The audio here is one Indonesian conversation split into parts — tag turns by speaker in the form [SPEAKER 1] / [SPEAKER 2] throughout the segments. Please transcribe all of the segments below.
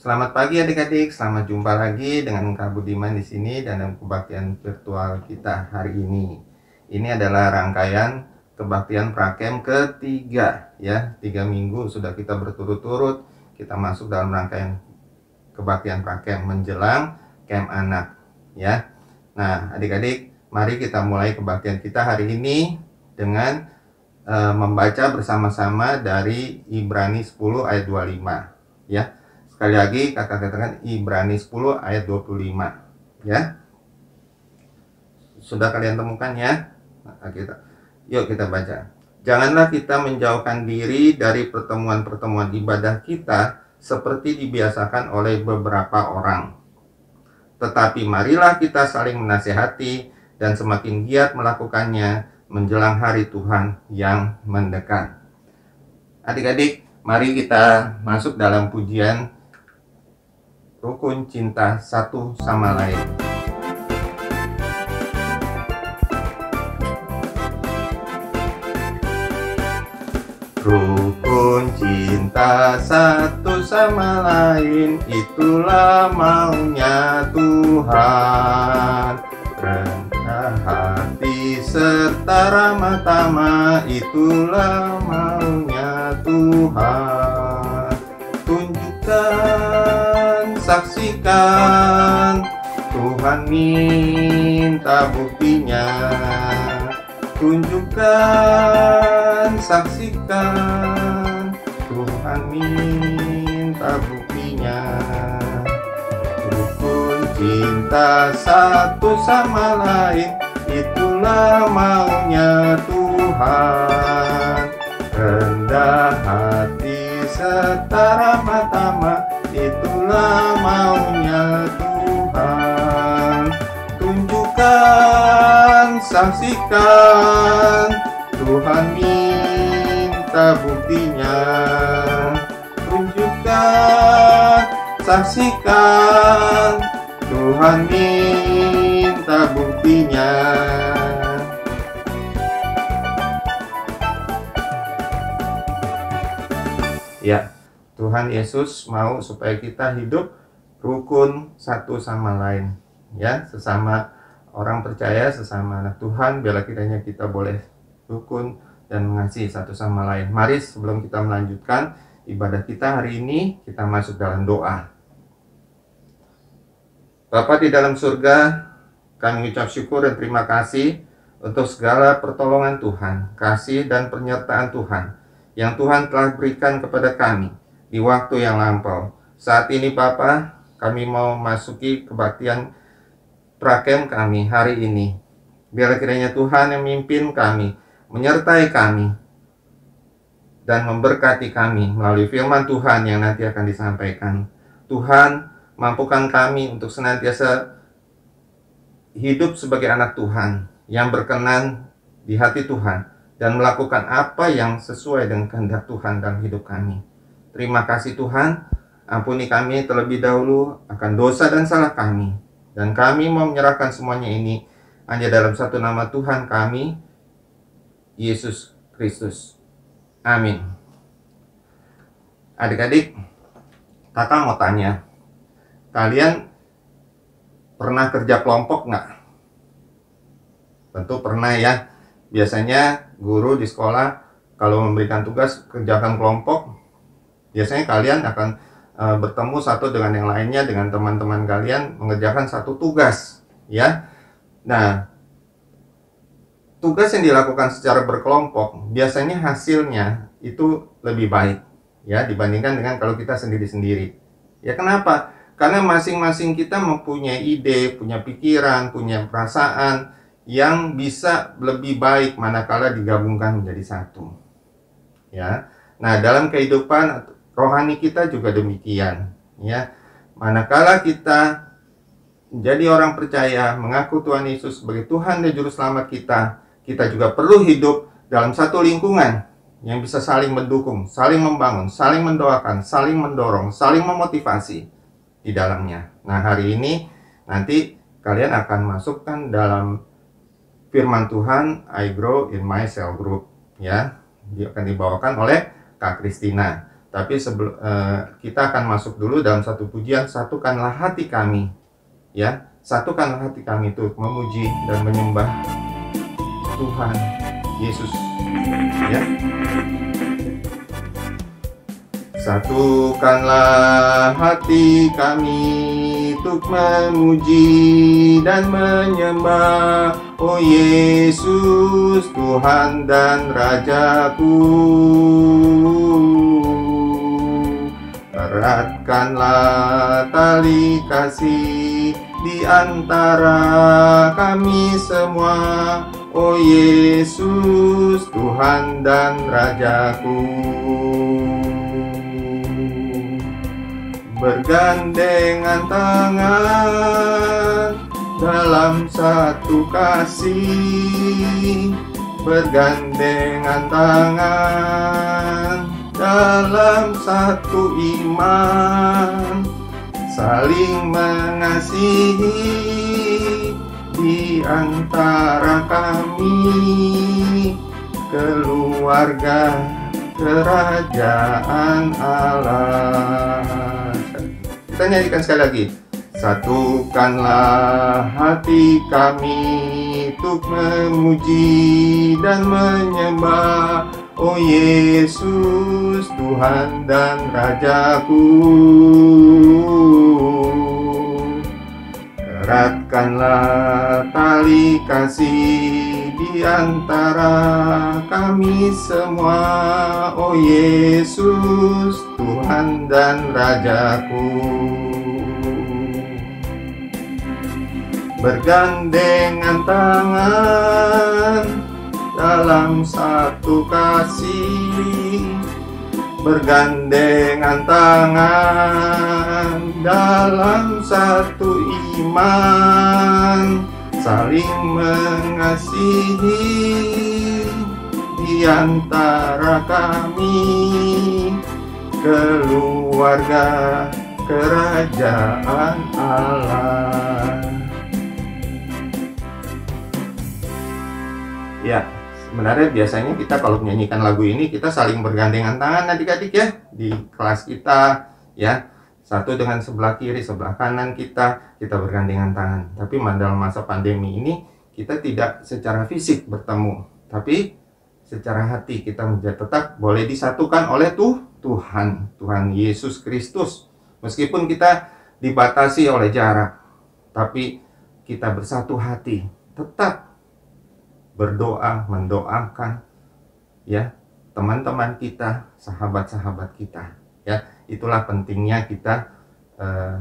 [SPEAKER 1] Selamat pagi adik-adik, selamat jumpa lagi dengan Kak Budiman di sini dalam kebaktian virtual kita hari ini. Ini adalah rangkaian kebaktian prakem ketiga ya. 3 minggu sudah kita berturut-turut kita masuk dalam rangkaian kebaktian prakem menjelang camp anak ya. Nah, adik-adik, mari kita mulai kebaktian kita hari ini dengan membaca bersama-sama dari Ibrani 10 ayat 25 ya. Sekali lagi kakak katakan Ibrani 10 ayat 25 ya. Sudah kalian temukan ya? Yuk kita baca. Janganlah kita menjauhkan diri dari pertemuan-pertemuan ibadah kita seperti dibiasakan oleh beberapa orang. Tetapi marilah kita saling menasihati dan semakin giat melakukannya menjelang hari Tuhan yang mendekat. Adik-adik, mari kita masuk dalam pujian rukun cinta satu sama lain. Rukun cinta satu sama lain, itulah maunya Tuhan. Rendah hati serta ramah tamah, itulah maunya Tuhan. Tunjukkan, saksikan, Tuhan minta buktinya. Tunjukkan, saksikan, Tuhan minta buktinya. Rukun cinta satu sama lain, itulah maunya Tuhan. Rendah hati serta ramah tamah, itulah maunya Tuhan. Tunjukkan, saksikan, Tuhan minta buktinya. Tunjukkan, saksikan, Tuhan minta buktinya. Ya, Tuhan Yesus mau supaya kita hidup rukun satu sama lain ya, sesama orang percaya, sesama anak Tuhan. Biarlah kiranya kita boleh rukun dan mengasihi satu sama lain. Mari sebelum kita melanjutkan ibadah kita hari ini, kita masuk dalam doa. Bapa di dalam surga, kami ucap syukur dan terima kasih untuk segala pertolongan Tuhan, kasih dan penyertaan Tuhan yang Tuhan telah berikan kepada kami di waktu yang lampau. Saat ini Bapa, kami mau masuki kebaktian prakem kami hari ini. Biarlah kiranya Tuhan yang memimpin kami, menyertai kami, dan memberkati kami melalui firman Tuhan yang nanti akan disampaikan. Tuhan, mampukan kami untuk senantiasa hidup sebagai anak Tuhan yang berkenan di hati Tuhan dan melakukan apa yang sesuai dengan kehendak Tuhan dalam hidup kami. Terima kasih Tuhan, ampuni kami terlebih dahulu akan dosa dan salah kami. Dan kami mau menyerahkan semuanya ini hanya dalam satu nama Tuhan kami, Yesus Kristus. Amin. Adik-adik, kakak mau tanya, kalian pernah kerja kelompok nggak? Tentu pernah ya. Biasanya guru di sekolah kalau memberikan tugas kerjakan kelompok, biasanya kalian akan bertemu satu dengan yang lainnya, dengan teman-teman kalian mengerjakan satu tugas ya. Nah, tugas yang dilakukan secara berkelompok biasanya hasilnya itu lebih baik ya dibandingkan dengan kalau kita sendiri-sendiri. Ya kenapa? Karena masing-masing kita mempunyai ide, punya pikiran, punya perasaan yang bisa lebih baik manakala digabungkan menjadi satu. Ya. Nah, dalam kehidupan rohani kita juga demikian, ya. Manakala kita menjadi orang percaya, mengaku Tuhan Yesus sebagai Tuhan dan juru selamat kita, kita juga perlu hidup dalam satu lingkungan yang bisa saling mendukung, saling membangun, saling mendoakan, saling mendorong, saling memotivasi di dalamnya. Nah, hari ini nanti kalian akan masukkan dalam firman Tuhan, I grow in my cell group ya. Dia akan dibawakan oleh Kak Kristina. Tapi kita akan masuk dulu dalam satu pujian, satukanlah hati kami. Ya, satukanlah hati kami itu memuji dan menyembah Tuhan Yesus. Ya. Satukanlah hati kami untuk memuji dan menyembah Oh Yesus, Tuhan dan Rajaku. Eratkanlah tali kasih di antara kami semua Oh Yesus, Tuhan dan Rajaku. Bergandengan tangan dalam satu kasih, bergandengan tangan dalam satu iman, saling mengasihi di antara kami, keluarga kerajaan Allah. Kita nyanyikan sekali lagi. Satukanlah hati kami untuk memuji dan menyembah Oh Yesus, Tuhan dan Rajaku. Eratkanlah tali kasih di antara kami semua Oh Yesus, Tuhan dan Rajaku. Bergandengan tangan dalam satu kasih, bergandengan tangan dalam satu iman, saling mengasihi di antara kami, keluarga kerajaan Allah. Ya, sebenarnya biasanya kita kalau menyanyikan lagu ini kita saling bergandengan tangan adik-adik ya di kelas kita ya, satu dengan sebelah kiri sebelah kanan kita bergandengan tangan. Tapi dalam masa pandemi ini kita tidak secara fisik bertemu, tapi secara hati kita tetap boleh disatukan oleh Tuhan Yesus Kristus. Meskipun kita dibatasi oleh jarak, tapi kita bersatu hati, tetap berdoa, mendoakan ya teman-teman kita, sahabat-sahabat kita ya. Itulah pentingnya kita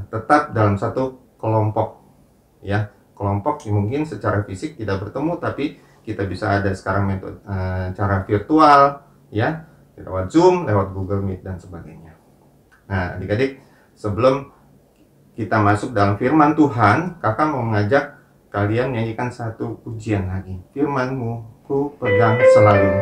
[SPEAKER 1] tetap dalam satu kelompok ya. Kelompok mungkin secara fisik tidak bertemu, tapi kita bisa ada sekarang metode cara virtual ya, lewat Zoom, lewat Google Meet dan sebagainya. Nah adik-adik, sebelum kita masuk dalam firman Tuhan, kakak mau mengajak kalian nyanyikan satu pujian lagi. Firman-Mu ku pegang selalu.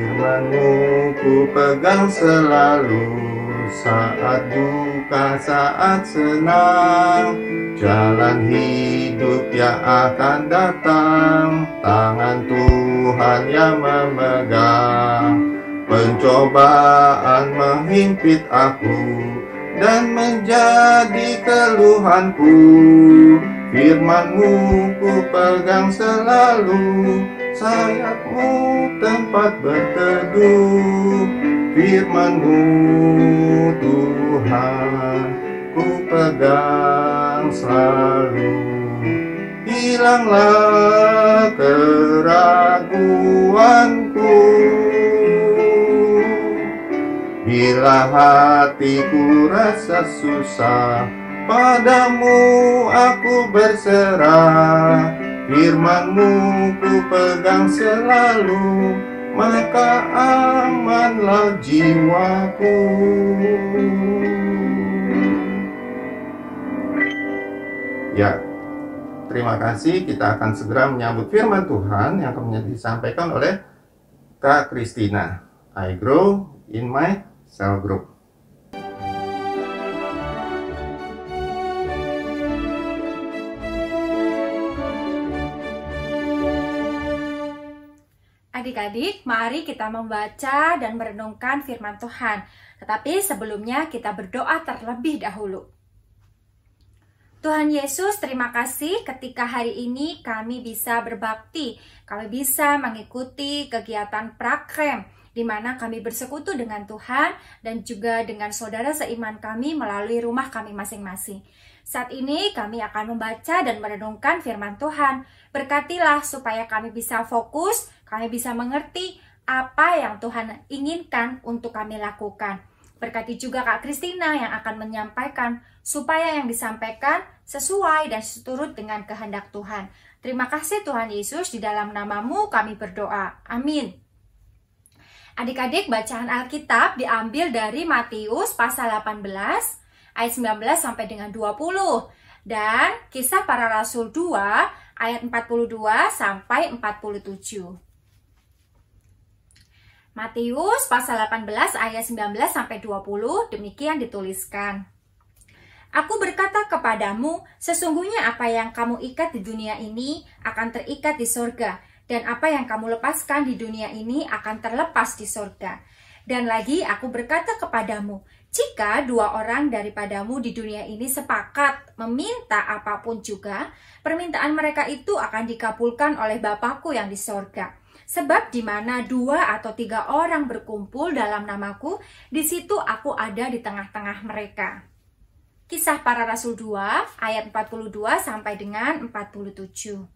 [SPEAKER 1] Firman-Mu ku pegang selalu, saat duka, saat senang, jalan hidup yang akan datang, tangan Tuhan yang memegang. Pencobaan menghimpit aku dan menjadi keluhanku, firman-Mu ku pegang selalu, sayap-Mu tempat berteduh. Firman-Mu Tuhan ku pegang selalu, hilanglah keraguanku. Bila hatiku rasa susah, padamu aku berserah. Firman-Mu ku pegang selalu, maka amanlah jiwaku. Ya, terima kasih. Kita akan segera menyambut firman Tuhan yang akan disampaikan oleh Kak Kristina. I grow in my cell group.
[SPEAKER 2] Adik-adik, mari kita membaca dan merenungkan firman Tuhan. Tetapi sebelumnya kita berdoa terlebih dahulu. Tuhan Yesus, terima kasih ketika hari ini kami bisa berbakti. Kami bisa mengikuti kegiatan prakrem, di mana kami bersekutu dengan Tuhan dan juga dengan saudara seiman kami melalui rumah kami masing-masing. Saat ini kami akan membaca dan merenungkan firman Tuhan. Berkatilah supaya kami bisa fokus, kami bisa mengerti apa yang Tuhan inginkan untuk kami lakukan. Berkati juga Kak Kristina yang akan menyampaikan, supaya yang disampaikan sesuai dan seturut dengan kehendak Tuhan. Terima kasih Tuhan Yesus, di dalam nama-Mu kami berdoa. Amin. Adik-adik, bacaan Alkitab diambil dari Matius pasal 18, ayat 19 sampai dengan 20. Dan Kisah Para Rasul 2, ayat 42 sampai 47. Matius pasal 18 ayat 19 sampai 20, demikian dituliskan. Aku berkata kepadamu, sesungguhnya apa yang kamu ikat di dunia ini akan terikat di sorga, dan apa yang kamu lepaskan di dunia ini akan terlepas di sorga. Dan lagi aku berkata kepadamu, jika dua orang daripadamu di dunia ini sepakat meminta apapun juga, permintaan mereka itu akan dikabulkan oleh Bapakku yang di sorga. Sebab di mana 2 atau 3 orang berkumpul dalam namaku, di situ aku ada di tengah-tengah mereka. Kisah Para Rasul 2 ayat 42 sampai dengan 47.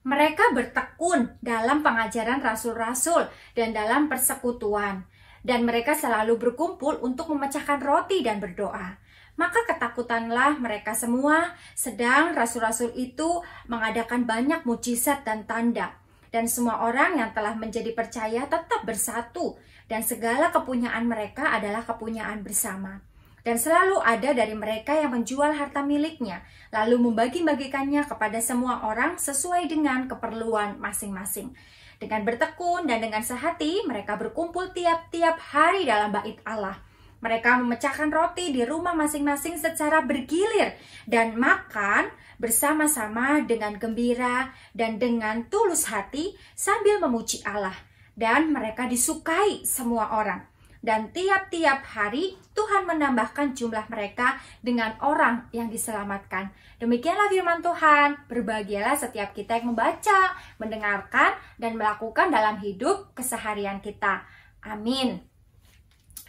[SPEAKER 2] Mereka bertekun dalam pengajaran rasul-rasul dan dalam persekutuan, dan mereka selalu berkumpul untuk memecahkan roti dan berdoa. Maka ketakutanlah mereka semua, sedang rasul-rasul itu mengadakan banyak mujizat dan tanda. Dan semua orang yang telah menjadi percaya tetap bersatu, dan segala kepunyaan mereka adalah kepunyaan bersama. Dan selalu ada dari mereka yang menjual harta miliknya, lalu membagi-bagikannya kepada semua orang sesuai dengan keperluan masing-masing. Dengan bertekun dan dengan sehati, mereka berkumpul tiap-tiap hari dalam bait Allah. Mereka memecahkan roti di rumah masing-masing secara bergilir dan makan bersama-sama dengan gembira dan dengan tulus hati sambil memuji Allah. Dan mereka disukai semua orang. Dan tiap-tiap hari Tuhan menambahkan jumlah mereka dengan orang yang diselamatkan. Demikianlah firman Tuhan. Berbahagialah setiap kita yang membaca, mendengarkan, dan melakukan dalam hidup keseharian kita. Amin.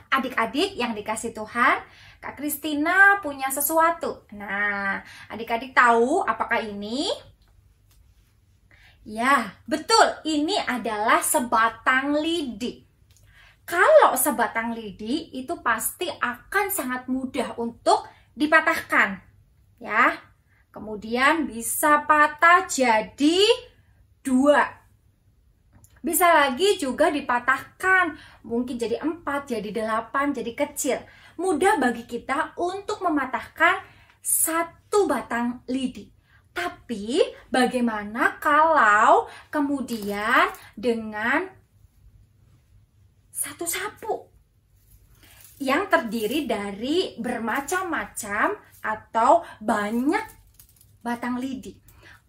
[SPEAKER 2] Adik-adik yang dikasih Tuhan, Kak Kristina punya sesuatu. Nah, adik-adik tahu apakah ini? Ya, betul. Ini adalah sebatang lidi. Kalau sebatang lidi itu pasti akan sangat mudah untuk dipatahkan. Ya, kemudian bisa patah jadi 2. Bisa lagi juga dipatahkan, mungkin jadi 4, jadi 8, jadi kecil. Mudah bagi kita untuk mematahkan satu batang lidi. Tapi bagaimana kalau kemudian dengan satu sapu yang terdiri dari bermacam-macam atau banyak batang lidi?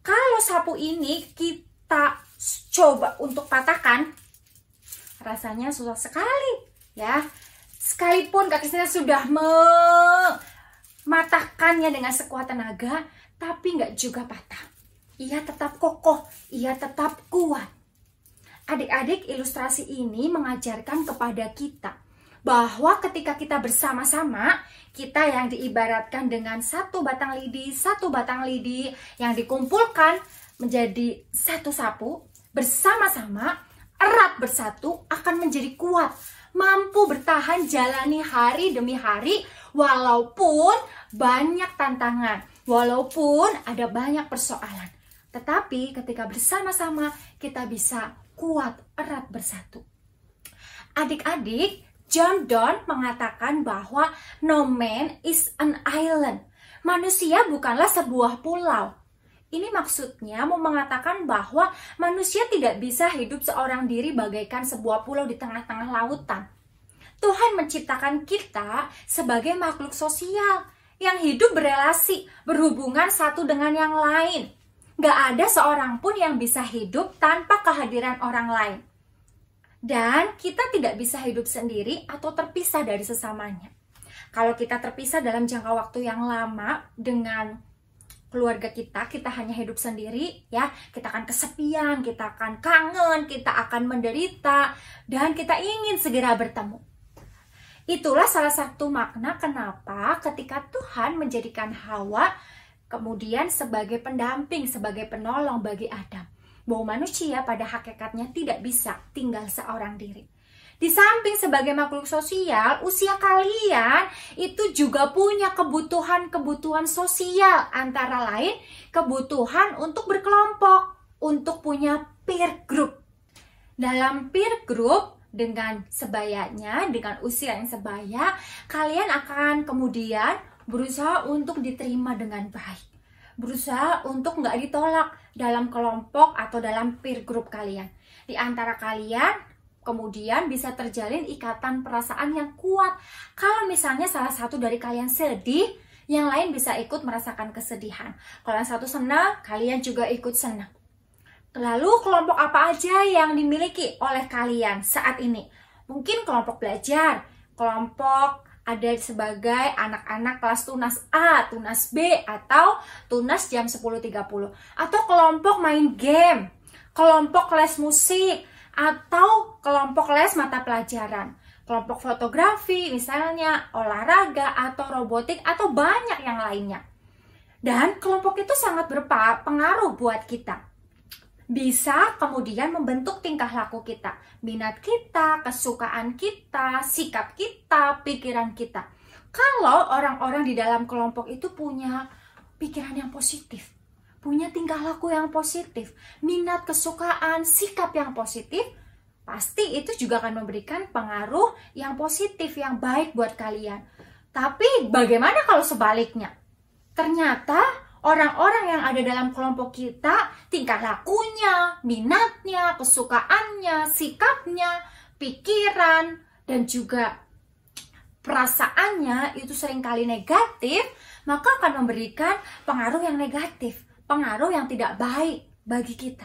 [SPEAKER 2] Kalau sapu ini kita coba untuk patahkan, rasanya susah sekali ya. Sekalipun Kak Kristina sudah mematahkannya dengan sekuat tenaga, tapi nggak juga patah. Ia tetap kokoh, ia tetap kuat. Adik-adik, ilustrasi ini mengajarkan kepada kita bahwa ketika kita bersama-sama, kita yang diibaratkan dengan satu batang lidi yang dikumpulkan menjadi satu sapu, bersama-sama, erat bersatu, akan menjadi kuat, mampu bertahan jalani hari demi hari, walaupun banyak tantangan, walaupun ada banyak persoalan. Tetapi ketika bersama-sama, kita bisa kuat, erat bersatu. Adik-adik, John Donne mengatakan bahwa no man is an island. Manusia bukanlah sebuah pulau. Ini maksudnya mau mengatakan bahwa manusia tidak bisa hidup seorang diri bagaikan sebuah pulau di tengah-tengah lautan. Tuhan menciptakan kita sebagai makhluk sosial yang hidup berelasi, berhubungan satu dengan yang lain. Gak ada seorang pun yang bisa hidup tanpa kehadiran orang lain. Dan kita tidak bisa hidup sendiri atau terpisah dari sesamanya. Kalau kita terpisah dalam jangka waktu yang lama dengan keluarga kita hanya hidup sendiri, ya, kita akan kesepian, kita akan kangen, kita akan menderita, dan kita ingin segera bertemu. Itulah salah satu makna kenapa ketika Tuhan menjadikan Hawa kemudian sebagai pendamping, sebagai penolong bagi Adam, bahwa manusia pada hakikatnya tidak bisa tinggal seorang diri. Di samping sebagai makhluk sosial, usia kalian itu juga punya kebutuhan-kebutuhan sosial. Antara lain, kebutuhan untuk berkelompok, untuk punya peer group. Dalam peer group, dengan sebayanya, dengan usia yang sebaya, kalian akan kemudian berusaha untuk diterima dengan baik. Berusaha untuk nggak ditolak dalam kelompok atau dalam peer group kalian. Di antara kalian, kemudian bisa terjalin ikatan perasaan yang kuat. Kalau misalnya salah satu dari kalian sedih, yang lain bisa ikut merasakan kesedihan. Kalau yang satu senang, kalian juga ikut senang. Lalu kelompok apa aja yang dimiliki oleh kalian saat ini? Mungkin kelompok belajar, kelompok ada sebagai anak-anak kelas tunas A, tunas B, atau tunas jam 10.30. Atau kelompok main game, kelompok les musik, atau kelompok les mata pelajaran, kelompok fotografi, misalnya olahraga atau robotik atau banyak yang lainnya. Dan kelompok itu sangat berpengaruh buat kita. Bisa kemudian membentuk tingkah laku kita, minat kita, kesukaan kita, sikap kita, pikiran kita. Kalau orang-orang di dalam kelompok itu punya pikiran yang positif, punya tingkah laku yang positif, minat, kesukaan, sikap yang positif, pasti itu juga akan memberikan pengaruh yang positif, yang baik buat kalian. Tapi bagaimana kalau sebaliknya? Ternyata orang-orang yang ada dalam kelompok kita, tingkah lakunya, minatnya, kesukaannya, sikapnya, pikiran, dan juga perasaannya itu seringkali negatif, maka akan memberikan pengaruh yang negatif, pengaruh yang tidak baik bagi kita.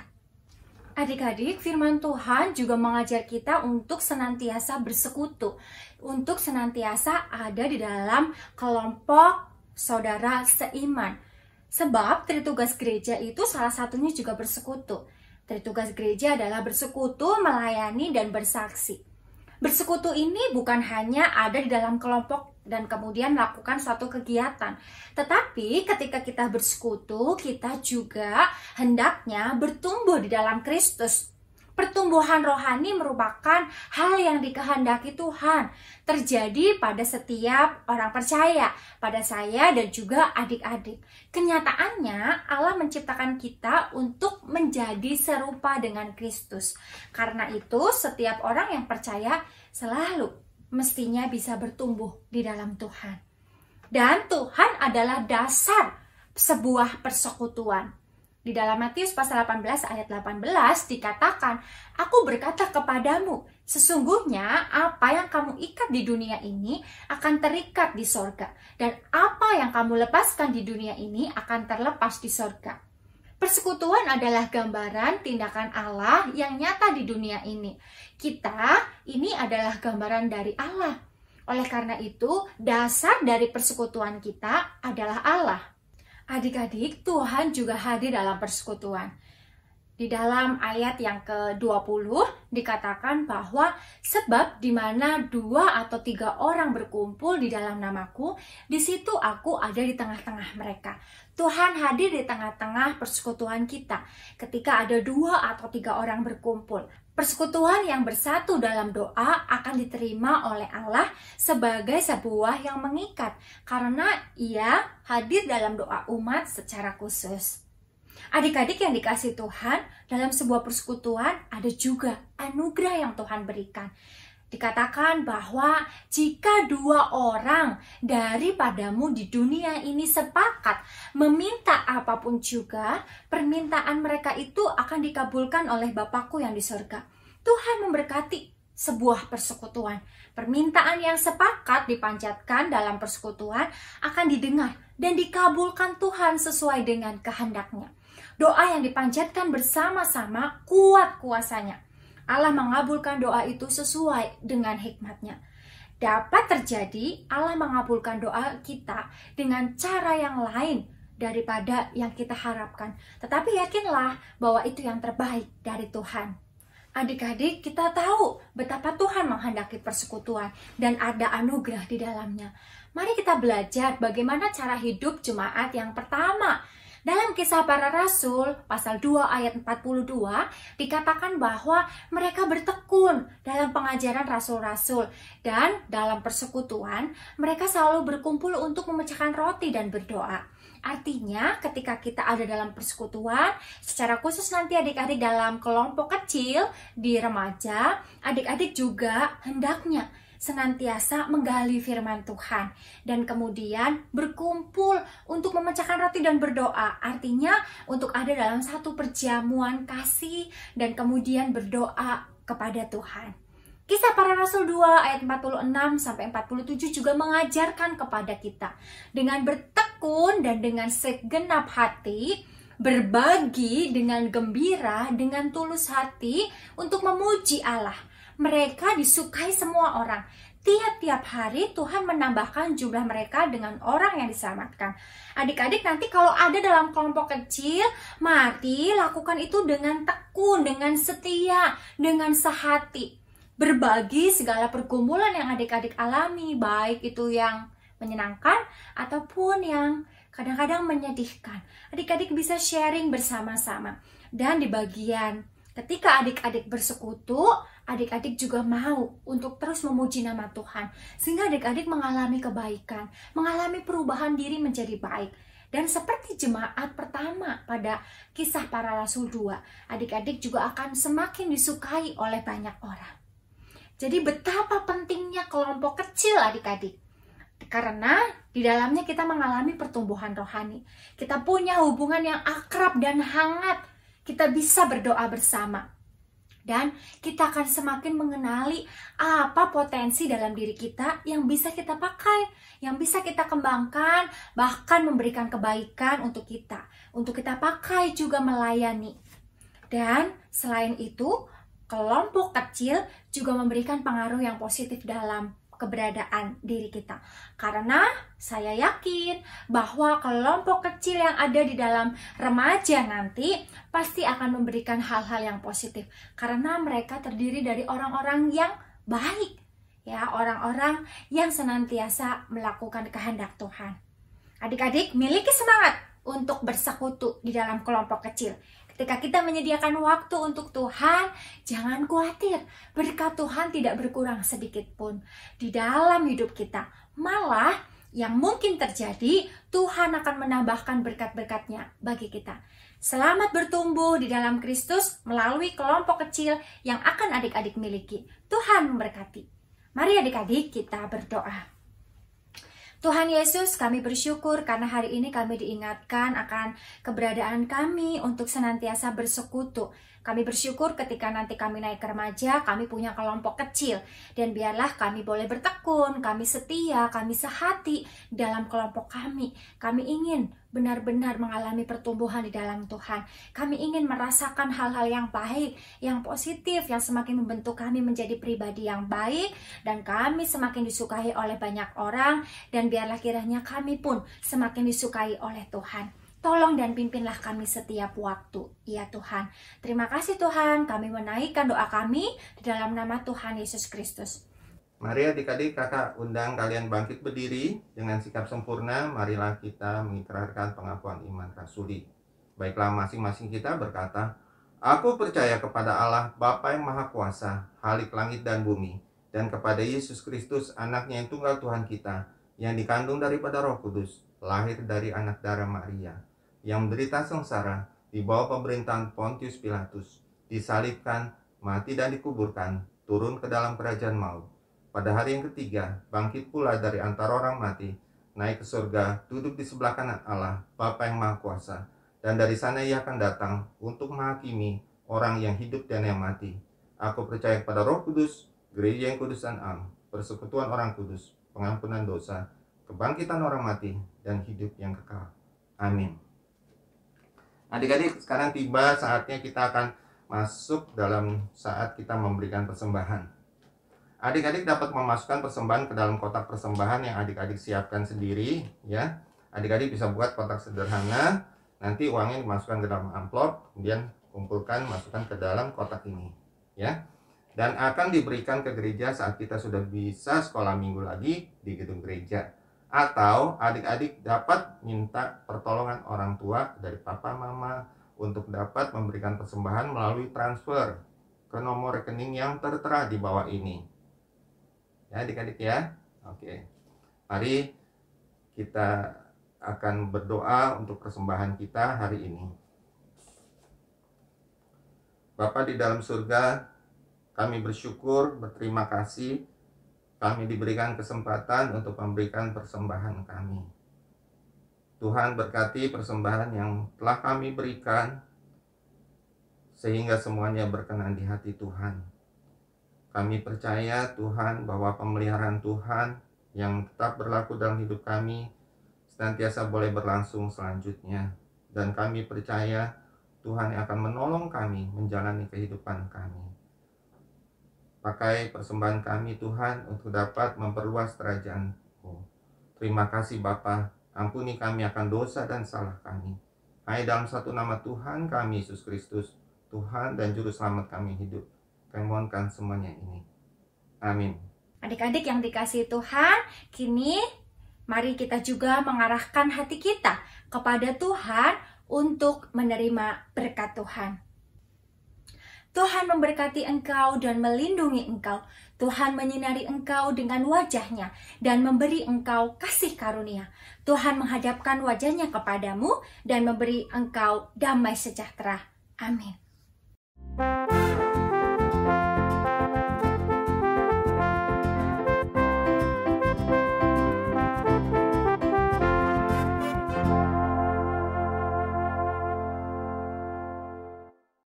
[SPEAKER 2] Adik-adik, firman Tuhan juga mengajar kita untuk senantiasa bersekutu, untuk senantiasa ada di dalam kelompok saudara seiman. Sebab tritugas gereja itu salah satunya juga bersekutu. Tritugas gereja adalah bersekutu, melayani, dan bersaksi. Bersekutu ini bukan hanya ada di dalam kelompok dan kemudian melakukan suatu kegiatan. Tetapi ketika kita bersekutu, kita juga hendaknya bertumbuh di dalam Kristus. Pertumbuhan rohani merupakan hal yang dikehendaki Tuhan terjadi pada setiap orang percaya, pada saya dan juga adik-adik. Kenyataannya Allah menciptakan kita untuk menjadi serupa dengan Kristus. Karena itu setiap orang yang percaya selalu mestinya bisa bertumbuh di dalam Tuhan. Dan Tuhan adalah dasar sebuah persekutuan. Di dalam Matius pasal 18 ayat 18 dikatakan, "Aku berkata kepadamu, sesungguhnya apa yang kamu ikat di dunia ini akan terikat di sorga, dan apa yang kamu lepaskan di dunia ini akan terlepas di sorga." Persekutuan adalah gambaran tindakan Allah yang nyata di dunia ini. Kita ini adalah gambaran dari Allah. Oleh karena itu, dasar dari persekutuan kita adalah Allah. Adik-adik, Tuhan juga hadir dalam persekutuan. Di dalam ayat yang ke-20 dikatakan bahwa sebab di mana 2 atau 3 orang berkumpul di dalam namaku, di situ aku ada di tengah-tengah mereka. Tuhan hadir di tengah-tengah persekutuan kita ketika ada 2 atau 3 orang berkumpul. Persekutuan yang bersatu dalam doa akan diterima oleh Allah sebagai sebuah yang mengikat karena Ia hadir dalam doa umat secara khusus. Adik-adik yang dikasihi Tuhan, dalam sebuah persekutuan ada juga anugerah yang Tuhan berikan. Dikatakan bahwa jika 2 orang daripadamu di dunia ini sepakat meminta apapun juga, permintaan mereka itu akan dikabulkan oleh Bapakku yang di surga. Tuhan memberkati sebuah persekutuan. Permintaan yang sepakat dipanjatkan dalam persekutuan akan didengar dan dikabulkan Tuhan sesuai dengan kehendaknya. Doa yang dipanjatkan bersama-sama kuat kuasanya. Allah mengabulkan doa itu sesuai dengan hikmatnya. Dapat terjadi Allah mengabulkan doa kita dengan cara yang lain daripada yang kita harapkan. Tetapi yakinlah bahwa itu yang terbaik dari Tuhan. Adik-adik, kita tahu betapa Tuhan menghendaki persekutuan dan ada anugerah di dalamnya. Mari kita belajar bagaimana cara hidup jemaat yang pertama. Dalam Kisah Para Rasul, pasal 2 ayat 42, dikatakan bahwa mereka bertekun dalam pengajaran rasul-rasul. Dan dalam persekutuan, mereka selalu berkumpul untuk memecahkan roti dan berdoa. Artinya, ketika kita ada dalam persekutuan, secara khusus nanti adik-adik dalam kelompok kecil, di remaja, adik-adik juga hendaknya senantiasa menggali firman Tuhan dan kemudian berkumpul untuk memecahkan roti dan berdoa. Artinya untuk ada dalam satu perjamuan kasih dan kemudian berdoa kepada Tuhan. Kisah Para Rasul 2 ayat 46 sampai 47 juga mengajarkan kepada kita dengan bertekun dan dengan segenap hati, berbagi dengan gembira, dengan tulus hati untuk memuji Allah. Mereka disukai semua orang. Tiap-tiap hari Tuhan menambahkan jumlah mereka dengan orang yang diselamatkan. Adik-adik nanti kalau ada dalam kelompok kecil, mari lakukan itu dengan tekun, dengan setia, dengan sehati. Berbagi segala pergumulan yang adik-adik alami, baik itu yang menyenangkan ataupun yang kadang-kadang menyedihkan. Adik-adik bisa sharing bersama-sama. Dan di bagian ketika adik-adik bersekutu, adik-adik juga mau untuk terus memuji nama Tuhan. Sehingga adik-adik mengalami kebaikan, mengalami perubahan diri menjadi baik. Dan seperti jemaat pertama pada Kisah Para Rasul 2, adik-adik juga akan semakin disukai oleh banyak orang. Jadi betapa pentingnya kelompok kecil adik-adik. Karena di dalamnya kita mengalami pertumbuhan rohani. Kita punya hubungan yang akrab dan hangat. Kita bisa berdoa bersama. Dan kita akan semakin mengenali apa potensi dalam diri kita yang bisa kita pakai, yang bisa kita kembangkan, bahkan memberikan kebaikan untuk kita pakai juga melayani. Dan selain itu, kelompok kecil juga memberikan pengaruh yang positif dalam keberadaan diri kita. Karena saya yakin bahwa kelompok kecil yang ada di dalam remaja nanti pasti akan memberikan hal-hal yang positif. Karena mereka terdiri dari orang-orang yang baik, ya, orang-orang yang senantiasa melakukan kehendak Tuhan. Adik-adik, miliki semangat untuk bersekutu di dalam kelompok kecil. Ketika kita menyediakan waktu untuk Tuhan, jangan khawatir, berkat Tuhan tidak berkurang sedikit pun di dalam hidup kita. Malah, yang mungkin terjadi, Tuhan akan menambahkan berkat-berkat-Nya bagi kita. Selamat bertumbuh di dalam Kristus melalui kelompok kecil yang akan adik-adik miliki. Tuhan memberkati. Mari adik-adik kita berdoa. Tuhan Yesus, kami bersyukur karena hari ini kami diingatkan akan keberadaan kami untuk senantiasa bersekutu. Kami bersyukur ketika nanti kami naik ke remaja, kami punya kelompok kecil. Dan biarlah kami boleh bertekun, kami setia, kami sehati dalam kelompok kami. Kami ingin benar-benar mengalami pertumbuhan di dalam Tuhan. Kami ingin merasakan hal-hal yang baik, yang positif, yang semakin membentuk kami menjadi pribadi yang baik. Dan kami semakin disukai oleh banyak orang. Dan biarlah kiranya kami pun semakin disukai oleh Tuhan. Tolong dan pimpinlah kami setiap waktu, ya Tuhan. Terima kasih Tuhan, kami menaikkan doa kami di dalam nama Tuhan Yesus Kristus.
[SPEAKER 1] Mari adik-adik kakak undang kalian bangkit berdiri dengan sikap sempurna. Marilah kita mengikrarkan pengakuan iman rasuli. Baiklah masing-masing kita berkata, Aku percaya kepada Allah Bapa yang Maha Kuasa, Khalik langit dan bumi, dan kepada Yesus Kristus anaknya yang tunggal Tuhan kita, yang dikandung daripada Roh Kudus, lahir dari anak darah Maria, yang menderita sengsara di bawah pemerintahan Pontius Pilatus, disalibkan, mati dan dikuburkan, turun ke dalam kerajaan maut. Pada hari yang ketiga, bangkit pula dari antara orang mati, naik ke surga, duduk di sebelah kanan Allah, Bapa yang Maha Kuasa. Dan dari sana ia akan datang untuk menghakimi orang yang hidup dan yang mati. Aku percaya kepada Roh Kudus, gereja yang kudus dan am, persekutuan orang kudus, pengampunan dosa, kebangkitan orang mati, dan hidup yang kekal. Amin. Adik-adik, sekarang tiba saatnya kita akan masuk dalam saat kita memberikan persembahan. Adik-adik dapat memasukkan persembahan ke dalam kotak persembahan yang adik-adik siapkan sendiri, ya. Adik-adik bisa buat kotak sederhana, nanti uangnya dimasukkan ke dalam amplop, kemudian kumpulkan, masukkan ke dalam kotak ini, ya. Dan akan diberikan ke gereja saat kita sudah bisa sekolah minggu lagi di gedung gereja. Atau adik-adik dapat minta pertolongan orang tua dari papa mama untuk dapat memberikan persembahan melalui transfer ke nomor rekening yang tertera di bawah ini. Ya adik-adik ya. Oke. Mari kita akan berdoa untuk persembahan kita hari ini. Bapa di dalam surga, kami bersyukur, berterima kasih kami diberikan kesempatan untuk memberikan persembahan kami. Tuhan berkati persembahan yang telah kami berikan sehingga semuanya berkenan di hati Tuhan. Kami percaya Tuhan bahwa pemeliharaan Tuhan yang tetap berlaku dalam hidup kami senantiasa boleh berlangsung selanjutnya. Dan kami percaya Tuhan yang akan menolong kami menjalani kehidupan kami. Pakai persembahan kami Tuhan untuk dapat memperluas kerajaan-Mu. Terima kasih Bapa, ampuni kami akan dosa dan salah kami. Hanya dalam satu nama Tuhan kami Yesus Kristus, Tuhan dan Juru Selamat kami hidup. Kami mohonkan semuanya ini. Amin.
[SPEAKER 2] Adik-adik yang dikasihi Tuhan, kini mari kita juga mengarahkan hati kita kepada Tuhan untuk menerima berkat Tuhan. Tuhan memberkati engkau dan melindungi engkau. Tuhan menyinari engkau dengan wajah-Nya dan memberi engkau kasih karunia. Tuhan menghadapkan wajah-Nya kepadamu dan memberi engkau damai sejahtera. Amin.